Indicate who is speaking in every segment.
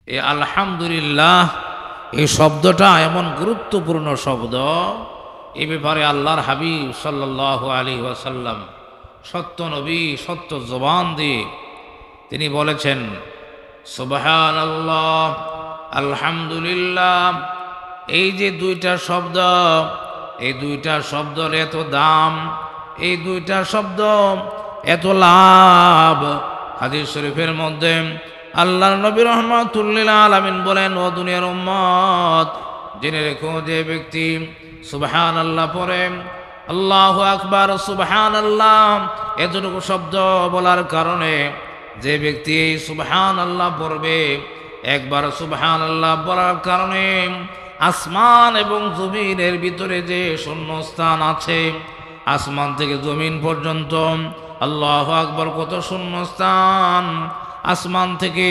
Speaker 1: এই আলহামদুলিল্লাহ এই শব্দটা এমন গুরুত্বপূর্ণ শব্দ, এ ব্যাপারে আল্লাহর হাবিব সাল্লাল্লাহু আলাইহি ওয়াসাল্লাম সত্য নবী সত্য জবান দিয়ে তিনি বলেছেন, সুবহানাল্লাহ আলহামদুলিল্লাহ। এই যে দুইটা শব্দ, এই দুইটা শব্দের এত দাম, এই দুইটা শব্দ এত লাভ। হাদিস শরীফের মধ্যে আল্লাহর নবী রাহমাতুল লিল আলামিন বলেন, ও দুনিয়ার উম্মত, জেনে রেখো যে ব্যক্তি সুবহানাল্লাহ পড়ে, আল্লাহু আকবার সুবহানাল্লাহ এতটুকু শব্দ বলার কারণে যে ব্যক্তি এই সুবহানাল্লাহ পড়বে, একবার সুবহানাল্লাহ বলার কারণে আসমান এবং জমিনের ভিতরে যে শূন্যস্থান আছে, আসমান থেকে জমিন পর্যন্ত আল্লাহু আকবার কত শূন্যস্থান, আসমান থেকে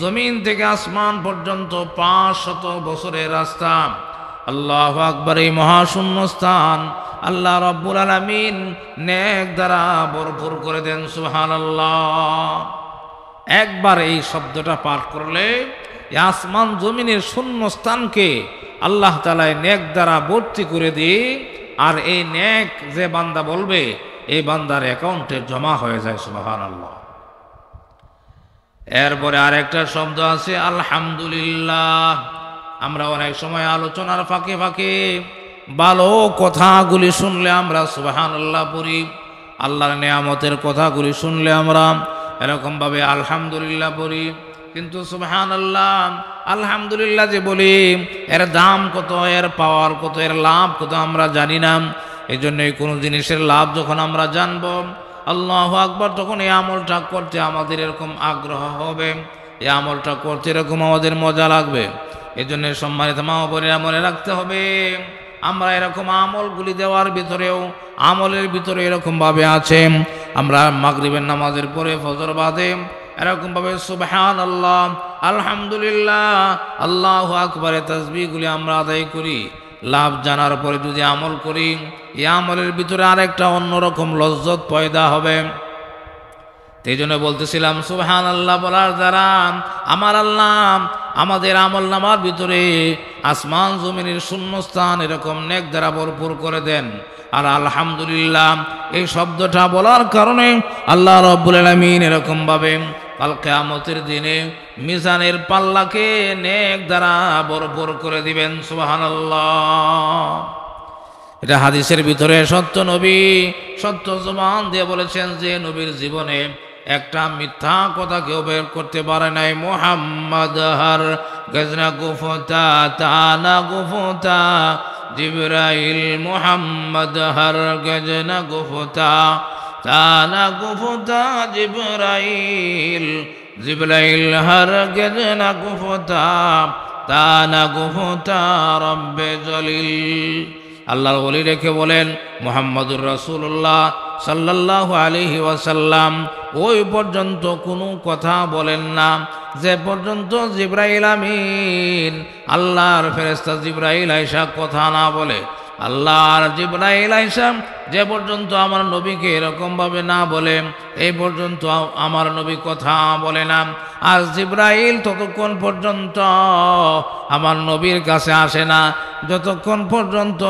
Speaker 1: জমিন থেকে আসমান পর্যন্ত 500 বছরের রাস্তা। আল্লাহু আকবার, এই মহাশূন্যস্থান আল্লাহ রাব্বুল আলামিন নেক দ্বারা ভরপুর করে দেন। সুবহানাল্লাহ। একবার এই শব্দটা পাঠ করলে আসমান জমিনের শূন্যস্থানকে আল্লাহ তাআলা নেক দ্বারা ভর্তি করে দিয়ে, আর এই নেক যে বান্দা বলবে এই বান্দার অ্যাকাউন্টে জমা হয়ে যায়। সুবহানাল্লাহ। এরপরে আরেকটা শব্দ আছে আলহামদুলিল্লাহ। আমরা অনেক সময় আলোচনার ফাঁকে ফাঁকে ভালো কথাগুলি শুনলে আমরা সুবহানাল্লাহ পড়ি, আল্লাহর নেয়ামতের কথাগুলি শুনলে আমরা এরকমভাবে আলহামদুলিল্লাহ পড়ি। কিন্তু সুবহানাল্লাহ আলহামদুলিল্লাহ যে বলি, এর দাম কত, এর পাওয়ার কত, এর লাভ কত আমরা জানি না। এই জন্যই কোনো জিনিসের লাভ যখন আমরা জানবো, আল্লাহু আকবার, তখন এই আমলটা করতে আমাদের এরকম আগ্রহ হবে, এই আমলটা করতে এরকম আমাদের মজা লাগবে। এই জন্য সম্মানিত মা ও বোনেরা মনে রাখতে হবে, আমরা এরকম আমলগুলি দেওয়ার ভিতরেও আমলের ভিতরে এরকমভাবে আছে, আমরা মাগরিবের নামাজের পরে ফজর বাদে এরকমভাবে সুবহানাল্লাহ আলহামদুলিল্লাহ আল্লাহু আকবার তাসবিহগুলি আমরা আদায় করি। লাভ জানার পরে যদি আমল করি, এই আমলের ভিতরে আরেকটা অন্যরকম লজ্জত পয়দা হবে। এই জন্য বলতেছিলাম, সুবহানাল্লাহ বলার দ্বারা আমার আল্লাহ আমাদের আমল নামার ভিতরে আসমান জমিনের শূন্যস্থান এরকম নেক দ্বারা ভরপুর করে দেন। আর আলহামদুলিল্লাহ এই শব্দটা বলার কারণে আল্লাহ রাব্বুল আলামিন এরকমভাবে কাল কিয়ামতের দিনে মিজানের পাল্লাকে নেক দ্বারা ভরপুর করে দিবেন। সুবহানাল্লাহ। এটা হাদিসের ভিতরে সত্য নবী সত্য জবান দিয়ে বলেছেন যে নবীর জীবনে একটা মিথ্যা কথা কেউ বের করতে পারে নাই। মুহাম্মদ হার গজনা গুফতা তানা গুফতা জিবরাইল, মুহাম্মদ হার গজনা গুফতা তানা গুফতা জিবরাইল, জিবরাইল হার গজনা গুফতা তানা গুফতা রব্বে জলিল। আল্লাহর ওলি রেখে বলেন, মুহাম্মদুর রাসূলুল্লাহ সাল্লাল্লাহু আলাইহি ওয়াসাল্লাম ওই পর্যন্ত কোনো কথা বলেন না যে পর্যন্ত জিবরাইল আমিন আল্লাহর ফেরেশতা জিবরাইল আইসা কথা না বলে। আল্লাহর জিবরাইল আইসা যে পর্যন্ত আমার নবীকে এরকমভাবে না বলে, এই পর্যন্ত আমার নবী কথা বলে না। আর জিবরাইল ততক্ষণ পর্যন্ত আমার নবীর কাছে আসে না যতক্ষণ পর্যন্ত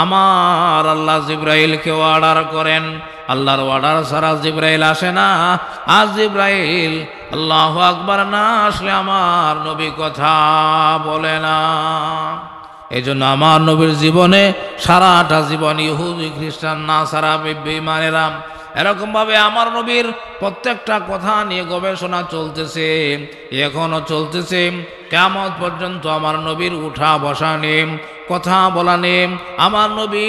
Speaker 1: আমার আল্লাহ জিবরাইলকে অর্ডার করেন। আল্লাহর অর্ডার ছাড়া জিবরাইল আসে না। আর জিবরাইল আল্লাহু আকবার না আসলে আমার নবী কথা বলে না। এই জন্য আমার নবীর জীবনে সারাটা জীবন ইহুদি খ্রিস্টান নাসারা বেঈমানেরা এরকমভাবে আমার নবীর প্রত্যেকটা কথা নিয়ে গবেষণা চলতেছে, এখনো চলতেছে। কিয়ামত পর্যন্ত আমার নবীর উঠা বসা নেই, কথা বলা নেই। আমার নবী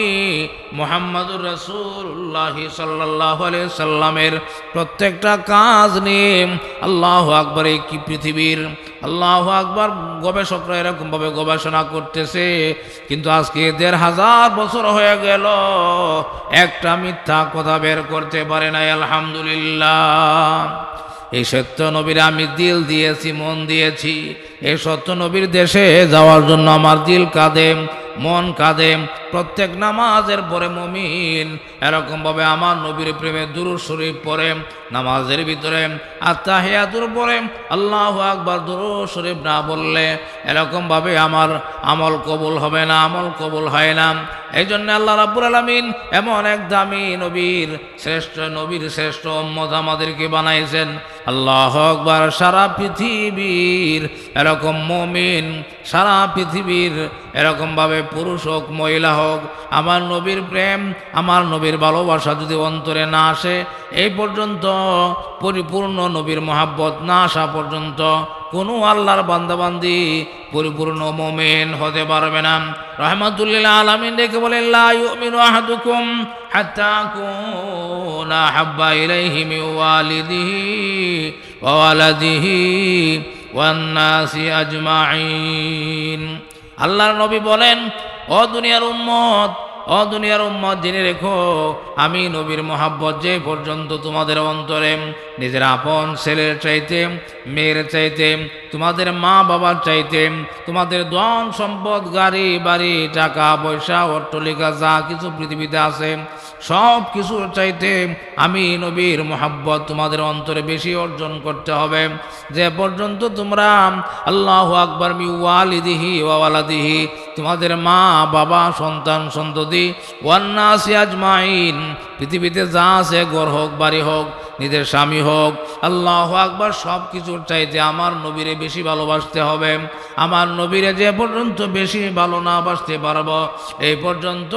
Speaker 1: মুহাম্মদুর রাসূলুল্লাহ সাল্লাল্লাহু আলাইহি সাল্লামের প্রত্যেকটা কাজ নিয়ে আল্লাহু আকবার এই কি পৃথিবীর আল্লাহু আকবার গবেষকরা এরকমভাবে গবেষণা করতেছে। কিন্তু আজকে ১৫০০ বছর হয়ে গেল, একটা মিথ্যা কথা বের করতে পারে নাই। আলহামদুলিল্লাহ। এই সত্য নবীর আমি দিল দিয়েছি, মন দিয়েছি। এই সত্য নবীর দেশে যাওয়ার জন্য আমার দিল কাঁদে, মন কাঁদে। প্রত্যেক নামাজের পরে মুমিন এরকমভাবে আমার নবীর প্রেমে দুরূদ শরীফ পড়ে, নামাজের ভিতরে আত্তাহিয়াতুর পরে আল্লাহু আকবার দুরূদ শরীফ না বললে এরকমভাবে আমার আমল কবুল হবে না, আমল কবুল হয় না। এই জন্য আল্লাহ রাব্বুল আলামিন এমন এক দামি নবীর শ্রেষ্ঠ উম্মত আমাদেরকে বানাইছেন। আল্লাহু আকবার। সারা পৃথিবীর এরকম মুমিন, সারা পৃথিবীর এরকমভাবে পুরুষ হোক মহিলা হোক, আমার নবীর প্রেম, আমার নবীর ভালোবাসা যদি অন্তরে না আসে, এই পর্যন্ত পরিপূর্ণ নবীর মহাব্বত না আসা পর্যন্ত কোনো আল্লাহর বান্দাবান্দি পরিপূর্ণ মুমিন হতে পারবে না। রাহমাতুল আলামিন ডেকে বলেন, লা ইউমিনু আহাদুকুম হাত্তা আকুনা হাব্বা ইলাইহি মিন ওয়ালিদিহি ওয়া ওয়ালাদিহি ওয়ান নাসি আজমাইন। আল্লাহর নবী বলেন, ও দুনিয়ার উম্মত জেনে রেখো, আমি নবীর মহাব্বত যে পর্যন্ত তোমাদের অন্তরে নিজের আপন ছেলের চাইতে, মেয়ের চাইতে, তোমাদের মা বাবার চাইতে, তোমাদের ধন সম্পদ, গাড়ি বাড়ি, টাকা পয়সা, অট্টালিকা যা কিছু পৃথিবীতে আছে সব কিছুর চাইতে আমি নবীর মহাব্বত তোমাদের অন্তরে বেশি অর্জন করতে হবে। যে পর্যন্ত তোমরা আল্লাহু আকবার মিন ওয়ালিদিহি ওয়া ওয়ালাদিহি, তোমাদের মা বাবা, সন্তান সন্ততি, ওয়ান নাসি আজমাইন, পৃথিবীতে যা আছে, ঘর হোক বাড়ি হোক, নিজের স্বামী হোক, আল্লাহু আকবার, সব কিছুর চাইতে আমার নবীরে বেশি ভালোবাসতে হবে। আমার নবীরে যে পর্যন্ত বেশি ভালো না বাসতে পারবো, এই পর্যন্ত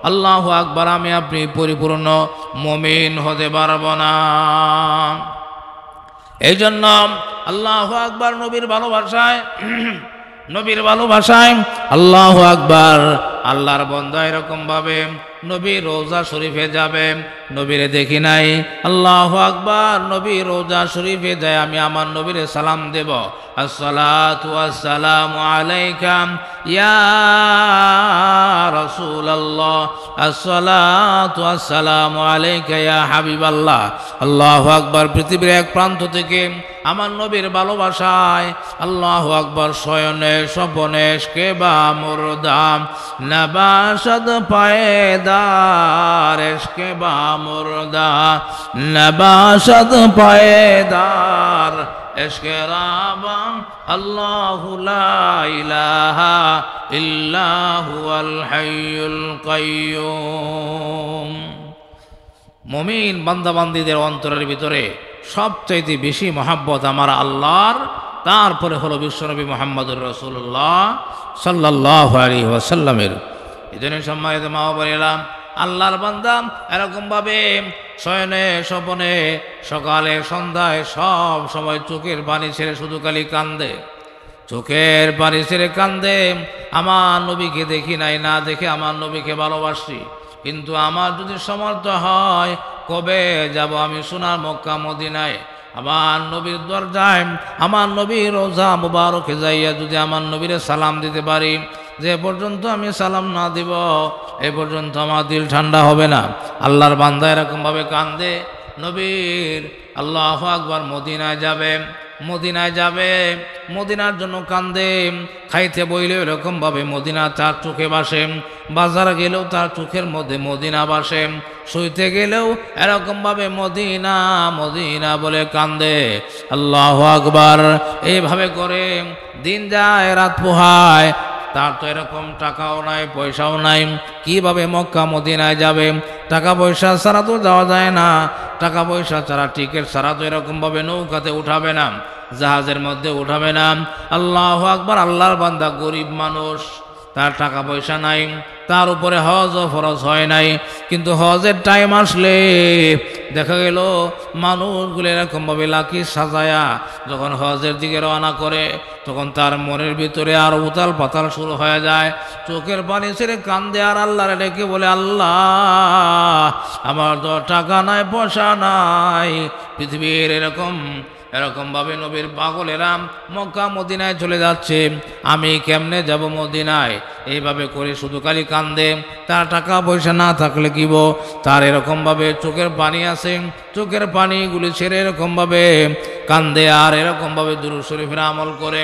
Speaker 1: আল্লাহু আকবার আমি আপনি পরিপূর্ণ মুমিন হতে পারবো না। এই জন্য আল্লাহু আকবার নবীর ভালোবাসায় আল্লাহু আকবার। আল্লাহর বান্দা এরকম ভাবে নবীর রওজা শরীফে যাবে, নবীরে দেখি নাই, আল্লাহু আকবার, নবীর রওজা শরীফে যায় আমি আমার নবীরে সালাম দেব, আসসালাতু ওয়াসসালামু আলাইকা ইয়া রাসূলুল্লাহ, আসসালাতু ওয়াসসালামু আলাইকা ইয়া হাবিবাল্লাহ। আল্লাহু আকবার। পৃথিবীর এক প্রান্ত থেকে আমার নবীর ভালোবাসায় আল্লাহু আকবার শয়নে স্বপনে কেবা মুরদাম নবাশদ পায়েদার, এশকে বা মুরদা নবাশদ পায়েদার, এশকে রাবাম আল্লাহু লা ইলাহা ইল্লা হুয়াল হাইয়ুল কাইয়্যুম। মুমিন বান্দাবান্দীদের অন্তরের ভিতরে সবচাইতে বেশি মহাব্বত আমার আল্লাহর, তারপরে হলো বিশ্বনবী মুহাম্মদুর রাসূলুল্লাহ সাল্লাল্লাহু আলাইহি ওয়াসাল্লামের। এই জন্য সম্মানিত মা বোনেরা, আল্লাহর বান্দা এরকমভাবে শয়নে স্বপনে সকালে সন্ধ্যায় সব সময় চোখের পানি ছেড়ে শুধু খালি কান্দে, চোখের পানি ছেড়ে কান্দে। আমার নবীকে দেখি নাই, না দেখে আমার নবীকে ভালোবাসি, কিন্তু আমার যদি সমর্থ হয় কবে যাব আমি সোনার মক্কা মদিনায়, আমার নবীর দরজায়, আমার নবীর রওজা মুবারকে যাইয়া যদি আমার নবীরে সালাম দিতে পারি, যে পর্যন্ত আমি সালাম না দিব এ পর্যন্ত আমার দিল ঠান্ডা হবে না। আল্লাহর বান্দা এরকমভাবে কান্দে, নবীর আল্লাহু আকবার মদিনায় যাবে, মদিনার জন্য কান্দে, খাইতে বইলেও এরকমভাবে মদিনা তার চোখে বাসে, বাজার গেলেও তার চোখের মধ্যে মদিনা বাসে, শুইতে গেলেও এরকমভাবে মদিনা মদিনা বলে কান্দে। আল্লাহু আকবার। এইভাবে করে দিন যায়, রাত পোহায়, তার তো এরকম টাকাও নাই, পয়সাও নাই, কিভাবে মক্কা মদিনায় যাবে? টাকা পয়সা ছাড়া তো যাওয়া যায় না, টাকা পয়সা ছাড়া, টিকিট ছাড়া তো এরকমভাবে নৌকাতে উঠাবে না, জাহাজের মধ্যে উঠাবে না। আল্লাহু আকবার। আল্লাহর বান্দা গরিব মানুষ, তার টাকা পয়সা নাই, তার উপরে হজ ও ফরজ হয় নাই, কিন্তু হজের টাইম আসলে দেখা গেল মানুষগুলো এরকমভাবে লাকি সাজায়া যখন হজের দিকে রওনা করে, তখন তার মনের ভিতরে আর উতাল পাতাল শুরু হয়ে যায়, চোখের পানি ছেড়ে কান্দে আর আল্লাহরে ডেকে বলে, আল্লাহ আমার তো টাকা নাই, পয়সা নাই, পৃথিবীর এরকমভাবে নবীর পাগলেরা মক্কা মদিনায় চলে যাচ্ছে, আমি কেমনে যাব মদিনায়? এইভাবে করে শুধু খালি কান্দে। তার টাকা পয়সা না থাকলে কিব, তার এরকমভাবে চোখের পানি আছে, চোখের পানিগুলি ছেড়ে এরকমভাবে কান্দে আর এরকমভাবে দুরূদ শরীফের আমল করে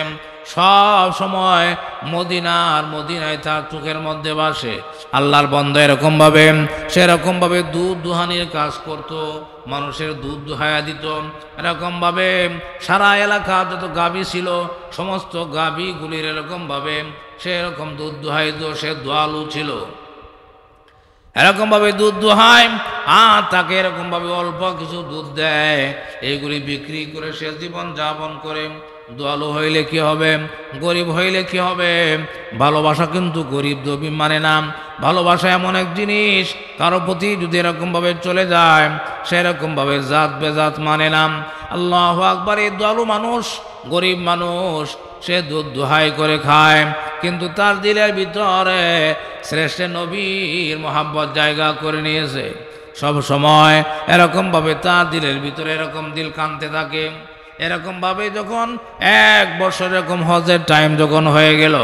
Speaker 1: সব সময় মদিনায় তার চোখের মধ্যে বাসে। আল্লাহর বান্দা এরকমভাবে সেরকমভাবে দুধ দুহানির কাজ করত, মানুষের দুধ দুহায়া দিত। এরকমভাবে সারা এলাকা যত গাভী ছিল সমস্ত গাভীগুলির এরকমভাবে সে এরকম দুধ দুহাইত। সে দোয়ালু ছিল, এরকমভাবে দুধ দোহায় আর তাকে এরকমভাবে অল্প কিছু দুধ দেয়, এইগুলি বিক্রি করে সে জীবন যাপন করে। দোয়ালু হইলে কি হবে, গরিব হইলে কি হবে? ভালোবাসা কিন্তু গরিব দবি মানে না। ভালোবাসা এমন এক জিনিস, কারো প্রতি যদি এরকমভাবে চলে যায় সেরকমভাবে জাত বেজাত মানে না। আল্লাহু আকবার। এই দোয়ালু মানুষ, গরিব মানুষ, সে দুধ দোহাই করে খায়, কিন্তু তার দিলের ভিতরে শ্রেষ্ঠ নবীর মোহাব্বত জায়গা করে নিয়েছে। সব সময় এরকমভাবে তার দিলের ভিতরে এরকম দিল কাঁদতে থাকে। এরকমভাবে যখন এক বছর এরকম হজের টাইম যখন হয়ে গেল,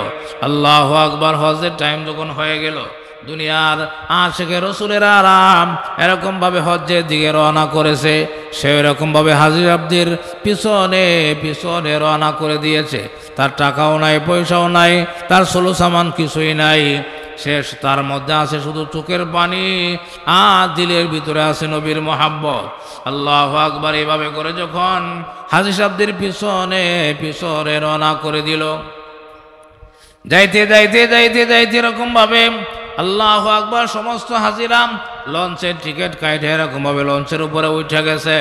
Speaker 1: আল্লাহু আকবার, হজের টাইম যখন হয়ে গেল, দুনিয়ার আশিকে রসুলের আরাম এরকমভাবে হজ্জের দিকে রওনা করেছে। সে এরকমভাবে হাজী আব্দির পিছনে পিছনে রওনা করে দিয়েছে। তার টাকাও নাই, পয়সাও নাই, তার সোলো সামান কিছুই নাই। শেষ তার মধ্যে আছে শুধু চোখের পানি আর দিলের ভিতরে আছে নবীর মোহাব্বত। আল্লাহু আকবার। এইভাবে করে যখন হাজী সাহেবদের পিছনে পিছনে রওনা করে দিল, যাইতে যাইতে যাইতে যাইতে এরকম ভাবে আল্লাহু আকবার, সমস্ত হাজিরাম লঞ্চের টিকিট কাটে এরকমভাবে লঞ্চের উপরে উঠে গেছে।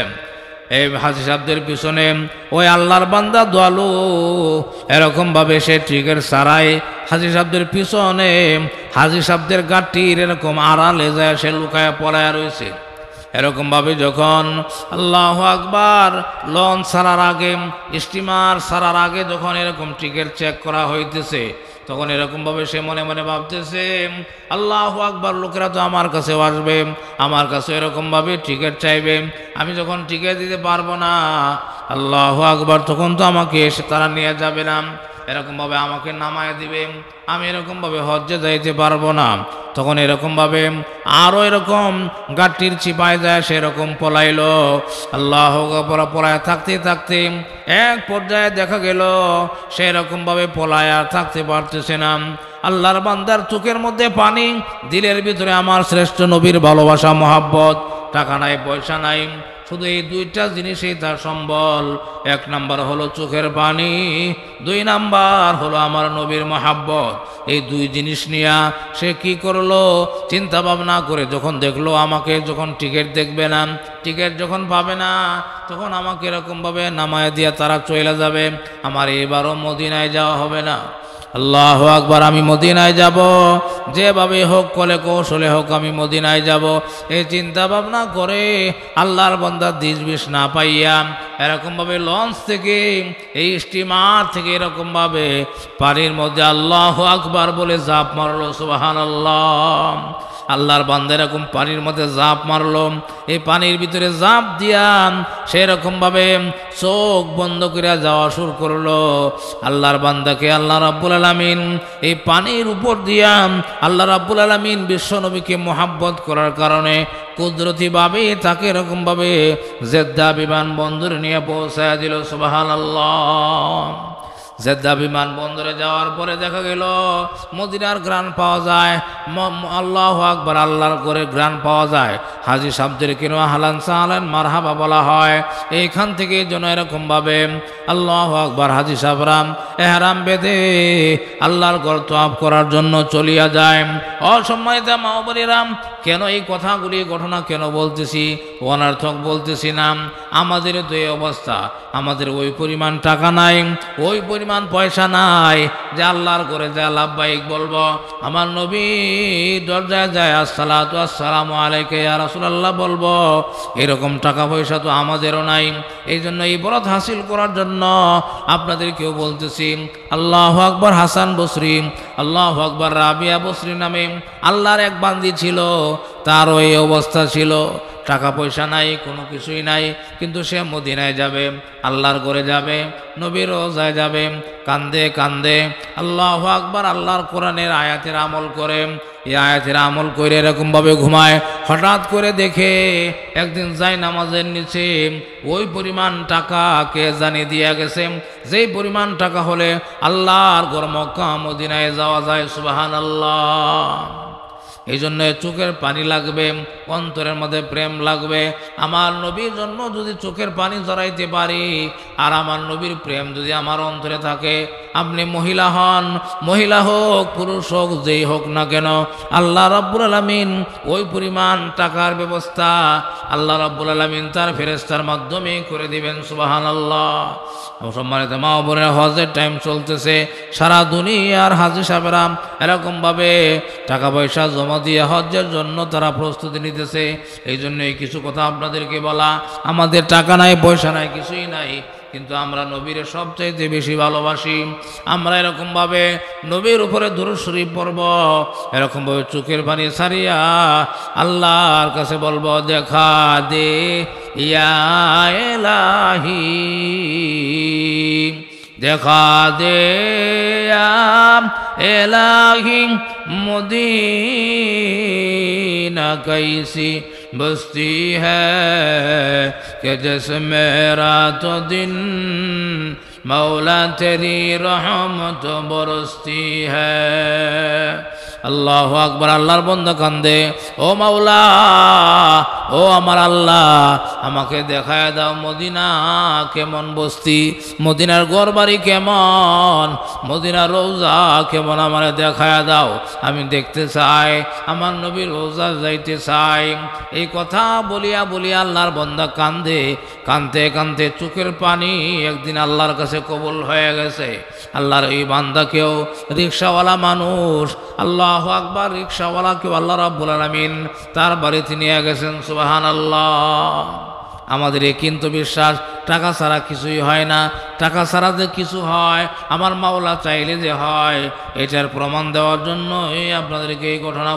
Speaker 1: এই হাজী সাহেবদের পিছনে ওই আল্লাহর বান্দা দোয়ালু এরকমভাবে সে টিকিট ছাড়াই হাজী সাহেবদের পিছনে হাজী সাহেবদের গাড়ির এরকম আড়ালে যায় সে লুকায় পড়ায় রয়েছে। এরকমভাবে যখন আল্লাহু আকবার লঞ্চ ছাড়ার আগে, স্টিমার ছাড়ার আগে যখন এরকম টিকিট চেক করা হইতেছে, তখন এরকমভাবে সে মনে মনে ভাবতেছে, আল্লাহু আকবার, লোকেরা তো আমার কাছেও আসবে, আমার কাছে এরকমভাবে টিকিট চাইবে, আমি যখন টিকিট দিতে পারবো না, আল্লাহু আকবার, তখন তো আমাকে এসে তারা নিয়ে যাবে না, এরকমভাবে আমাকে নামায় দিবে, আমি এরকমভাবে হজ্জে যাইতে পারবো না। তখন এরকমভাবে আরও এরকম গাড়ির চিপায় যায় সেরকম পলাইল। আল্লাহু আকবার। পলায় থাকতে থাকতে এক পর্যায়ে দেখা গেল সেরকমভাবে পলায় আর থাকতে পারতেছে না। আল্লাহর বান্দার চোখের মধ্যে পানি, দিলের ভিতরে আমার শ্রেষ্ঠ নবীর ভালোবাসা মহাব্বত। টাকা নাই, পয়সা নাই, শুধু এই দুইটা জিনিসই তার সম্বল। এক নাম্বার হলো চোখের পানি, দুই নাম্বার হলো আমার নবীর মহাব্বত। এই দুই জিনিস নিয়ে সে কি করলো, চিন্তা ভাবনা করে যখন দেখলো আমাকে যখন টিকিট দেখবে না, টিকিট যখন পাবে না, তখন আমাকে এরকমভাবে নামায় দিয়ে তারা চলে যাবে, আমার এবারও মদিনায় যাওয়া হবে না। আল্লাহু আকবার। আমি মদিনায় যাব, যেভাবে হোক কলে কৌশলে হোক আমি মদিনায় যাব, এই চিন্তা ভাবনা করে আল্লাহর বান্দা দিশ বিষ না পাইয়া এরকমভাবে লঞ্চ থেকে, এই স্টিমার থেকে এরকমভাবে পানির মধ্যে আল্লাহু আকবার বলে ঝাঁপ মারলো। সুবহানাল্লাহ। আল্লাহর বান্দা এরকম পানির মধ্যে ঝাঁপ মারলো। এই পানির ভিতরে ঝাঁপ দিয়া সেরকমভাবে চোখ বন্ধ করে যাওয়া শুরু করলো। আল্লাহর বান্দাকে আল্লাহ রাব্বুল আলামিন এই পানির উপর দিয়া আল্লাহ রাব্বুল আলামিন বিশ্ব নবীকে মোহাব্বত করার কারণে কুদরতিভাবে তাকে এরকমভাবে জেদ্দা বিমানবন্দরে নিয়ে পৌঁছায় দিল। সুবহানাল্লাহ। জেদ্দা বিমানবন্দরে যাওয়ার পরে দেখা গেল মদিনার গ্রান পাওয়া যায়। আল্লাহু আকবার, আল্লাহর করে গ্রান পাওয়া যায়। হাজী সাহেবদের কেন আহলান সাহলান মারহাবা বলা হয়। এইখান থেকে যেন এরকমভাবে আল্লাহু আকবার হাজী সাহেবরা এহরাম বেঁধে আল্লাহর ঘর তওয়াফ করার জন্য চলিয়া যায়। অসম্মানিত মা ও বোনেরা, কেন এই কথাগুলি ঘটনা কেন বলতেছি, অনর্থক বলতেছি না। আমাদের তো এই অবস্থা, আমাদের ওই পরিমাণ টাকা নাই, ওই পরিমাণ পয়সা নাই যে আল্লাহর করে যায় লাব্বাইক বলবো, আমার নবী দরজায় যায় আসসালাতু আসসালামু আলাইকা ইয়া রাসূলুল্লাহ বলবো, এরকম টাকা পয়সা তো আমাদেরও নাই। এই জন্য এই বরত হাসিল করার জন্য আপনাদেরকেও বলতেছি, আল্লাহু আকবার হাসান বসরি, আল্লাহু আকবার রাবিয়া বসরি নামে আল্লাহর এক বান্দি ছিল, তারও এই অবস্থা ছিল, টাকা পয়সা নাই, কোনো কিছুই নাই, কিন্তু সে মদিনায় যাবে, আল্লাহর ঘরে যাবে, নবীর রোজায় যাবে, কান্দে কান্দে আল্লাহু আকবার আল্লাহর কোরআনের আয়াতের আমল করে এই আয়াতের আমল করে এরকমভাবে ঘুমায়, হঠাৎ করে দেখে একদিন যায় নামাজের নিচে ওই পরিমাণ টাকা কে জানি দিয়া গেছে, যেই পরিমাণ টাকা হলে আল্লাহর ঘর মক্কা মদিনায় যাওয়া যায়। সুবহানাল্লাহ। এই জন্য চোখের পানি লাগবে, অন্তরের মধ্যে প্রেম লাগবে। আমার নবীর জন্য যদি চোখের পানি জড়াইতে পারি আর আমার নবীর প্রেম যদি আমার অন্তরে থাকে, আপনি মহিলা হন, মহিলা হোক, পুরুষ হোক, যেই হোক না কেন, আল্লাহ রাব্বুল আলামিন ওই পরিমাণ টাকার ব্যবস্থা আল্লাহ রাব্বুল আলামিন তার ফেরেশতার মাধ্যমে করে দিবেন। সুবহানাল্লাহ। সম্মানিত মা ও বোনেরা, হজের টাইম চলতেছে, সারা দুনিয়ার হাজী সাহেবেরা এরকমভাবে টাকা পয়সা জমা দিয়ে হজ্জের জন্য তারা প্রস্তুতি নিতেছে। এই জন্যই কিছু কথা আপনাদেরকে বলা। আমাদের টাকা নাই, পয়সা নাই, কিছুই নাই, কিন্তু আমরা নবীর সবচাইতে বেশি ভালোবাসি। আমরা এরকমভাবে নবীর উপরে দুরূদ শরীফ পড়ব, এরকমভাবে চোখের পানি ছাড়িয়া আল্লাহর কাছে বলবো, দেখা দে ইয়া ইলাহি, দেখা দে ইয়া ইলাহি, मदीना कैसी बस्ती है कि जिसमें रातों दिन मौला तेरी रहमत बरसती है। আল্লাহু আকবার। আল্লাহর বান্দা কান্দে, ও মাওলা, ও আমার আল্লাহ, আমাকে দেখায় দাও মদিনা কেমন বস্তি, মদিনার ঘরবাড়ি কেমন, মদিনার রওজা কেমন, আমারে দেখায় দাও। আমি দেখতে চাই, আমার নবীর রওজা যাইতে চাই। এই কথা বলিয়া বলিয়া আল্লাহর বান্দা কান্দে, কানতে কানতে চোখের পানি একদিন আল্লাহর কাছে কবুল হয়ে গেছে। আল্লাহর এই বান্দাকেও, রিকশাওয়ালা মানুষ, আল্লাহু আকবার, রিকশাওয়ালাকেও আল্লাহ রাব্বুল আলামিন তার বাড়িতে নিয়ে গেছেন। সুবহানাল্লাহ। আমাদের কিন্তু বিশ্বাস টাকা ছাড়া কিছুই হয় না, টাকা ছাড়া যে কিছু হয় আমার মাওলা চাইলে যে হয়, এটার প্রমাণ দেওয়ার জন্য আপনাদেরকে এই ঘটনা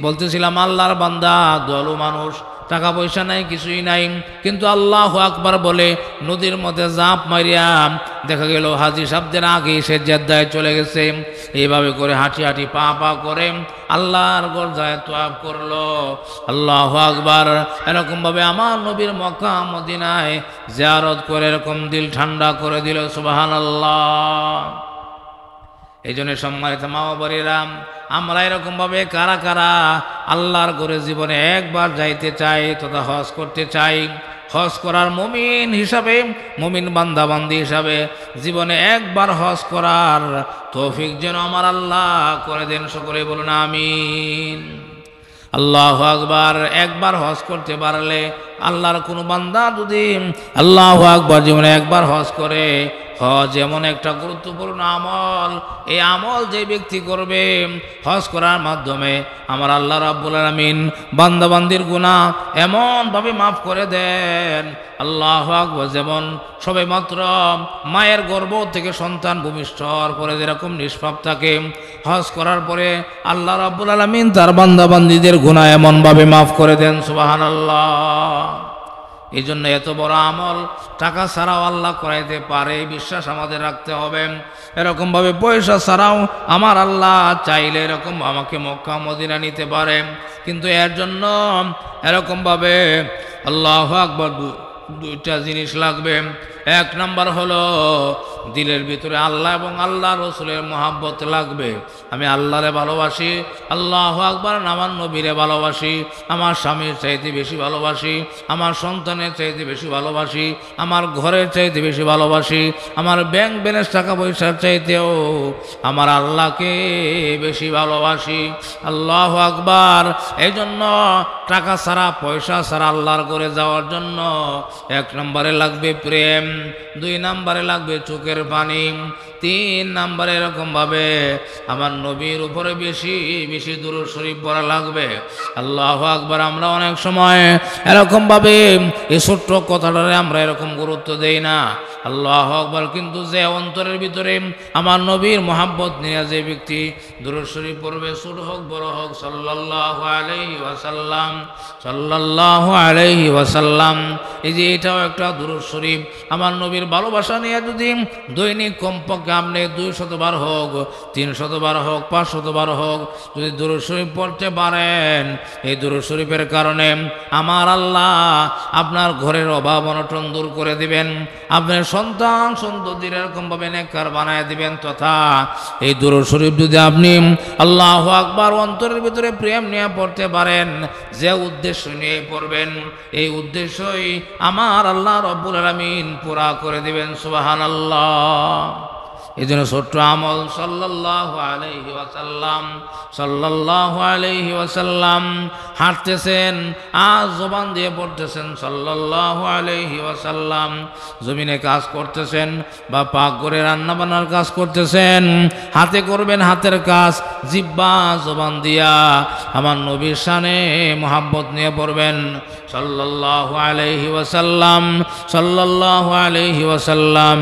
Speaker 1: বলতেছিলাম। আল্লাহর বান্দা দয়ালু মানুষ, টাকা পয়সা নাই, কিছুই নাই, কিন্তু আল্লাহু আকবার বলে নদীর মধ্যে ঝাঁপ মারিয়া দেখা গেল হাজী সাহেবদের আগে সে জেদ্দায় চলে গেছে। এইভাবে করে হাঁটি হাঁটি পা পা করে আল্লাহর ঘর যায় তওয়াফ করলো। আল্লাহু আকবার। এরকমভাবে আমার নবীর মক্কা মদিনায় জিয়ারত করে এরকম দিল ঠান্ডা করে দিল। সুবহানাল্লাহ। এই জন্য সম্মানিত মা ও বোনেরা, আমরা এরকমভাবে কারা কারা আল্লাহর ঘরে জীবনে একবার যাইতে চাই তথা হজ করতে চাই, হজ করার মুমিন হিসাবে, মুমিন বান্দা বান্দি হিসাবে জীবনে একবার হজ করার তৌফিক যেন আমার আল্লাহ করে দেন। সকলে বলুন আমিন। আল্লাহু আকবার। একবার হজ করতে পারলে, আল্লাহর কোনো বান্দা যদি আল্লাহু আকবার জীবনে একবার হজ করে, হজ এমন একটা গুরুত্বপূর্ণ আমল, এই আমল যে ব্যক্তি করবে হজ করার মাধ্যমে আমার আল্লাহ রাব্বুল আলামিন বান্দাবান্দির গুনাহ এমনভাবে মাফ করে দেন। আল্লাহু আকবার। যেমন সবে মাত্র মায়ের গর্ভ থেকে সন্তান ভূমিষ্ঠ হওয়ার পরে যেরকম নিষ্পাপ থাকে, হজ করার পরে আল্লাহ রাব্বুল আলামিন তার বান্দাবান্দিদের গুনাহ এমনভাবে মাফ করে দেন। সুবহানাল্লাহ। এই জন্য এত বড় আমল টাকা ছাড়াও আল্লাহ করাইতে পারে, বিশ্বাস আমাদের রাখতে হবে। এরকমভাবে পয়সা ছাড়াও আমার আল্লাহ চাইলে এরকম আমাকে মক্কা মদিনা নিতে পারে, কিন্তু এর জন্য এরকমভাবে আল্লাহু আকবার দুইটা জিনিস লাগবে। এক নাম্বার হলো দিলের ভিতরে আল্লাহ এবং আল্লাহ রসুলের মহাব্বত লাগবে। আমি আল্লাহরে ভালোবাসি, আল্লাহু আকবার, আমার নবীরে ভালোবাসি, আমার স্বামীর চাইতে বেশি ভালোবাসি, আমার সন্তানের চাইতে বেশি ভালোবাসি, আমার ঘরের চাইতে বেশি ভালোবাসি, আমার ব্যাংক ব্যালেন্স টাকা পয়সার চাইতেও আমার আল্লাহকে বেশি ভালোবাসি। আল্লাহু আকবার। এই জন্য টাকা ছাড়া পয়সা ছাড়া আল্লাহর ঘরে যাওয়ার জন্য এক নম্বরে লাগবে প্রেম, দুই নম্বরে লাগবে চোখের পানি, তিন নম্বরে এরকমভাবে আমার নবীর উপরে বেশি বেশি দুরূদ শরীফ পড়া লাগবে। আল্লাহু আকবার। আমরা অনেক সময় এরকমভাবে এই ছোট্ট কথাটারে আমরা এরকম গুরুত্ব দেই না। আল্লাহু আকবার। কিন্তু যে অন্তরের ভিতরে আমার নবীর মহাব্বত নিয়ে যে ব্যক্তি দুরূদ শরীফ পড়বে, ছোট হোক বড় হোক, সাল্লাল্লাহু আলাইহি ওয়াসাল্লাম, সাল্লাল্লাহু আলাইহি ওয়াসাল্লাম, এই যে এটাও একটা দুরূদ শরীফ। আমার আমার নবীর ভালোবাসা নিয়ে যদি দৈনিক কমপক্ষে আপনি 200 বার হোক, 300 বার হোক, 500 বার হোক, যদি দুরূদ শরীফ পড়তে পারেন, এই দুরূদ শরীফের কারণে আমার আল্লাহ আপনার ঘরের অভাব অনটন দূর করে দিবেন, আপনার সন্তান সন্ততির এরকমভাবে নেককার বানায় দিবেন। তথা এই দুরূদ শরীফ যদি আপনি আল্লাহু আকবার অন্তরের ভিতরে প্রেম নিয়ে পড়তে পারেন, যে উদ্দেশ্য নিয়ে পড়বেন, এই উদ্দেশ্যই আমার আল্লাহ রব্বুল আলামিন পুরা করে দিবেন। সুবহানাল্লাহ। এই জন্য ছোট্ট আমল সাল্লাল্লাহু আলাইহি ওয়াসাল্লাম, সাল্লাল্লাহু আলাইহি ওয়াসাল্লাম। হাঁটতেছেন আর জবান দিয়ে পড়তেছেন সাল্লাল্লাহু আলাইহি ওয়াসাল্লাম, জমিনে কাজ করতেছেন বা পাক করে রান্না বান্নার কাজ করতেছেন, হাতে করবেন হাতের কাজ, জিহ্বা জবান দিয়া আমার নবীর শানে মোহাব্বত নিয়ে পড়বেন সাল্লাল্লাহু আলাইহি ওয়াসাল্লাম, সাল্লাল্লাহু আলাইহি ওয়াসাল্লাম।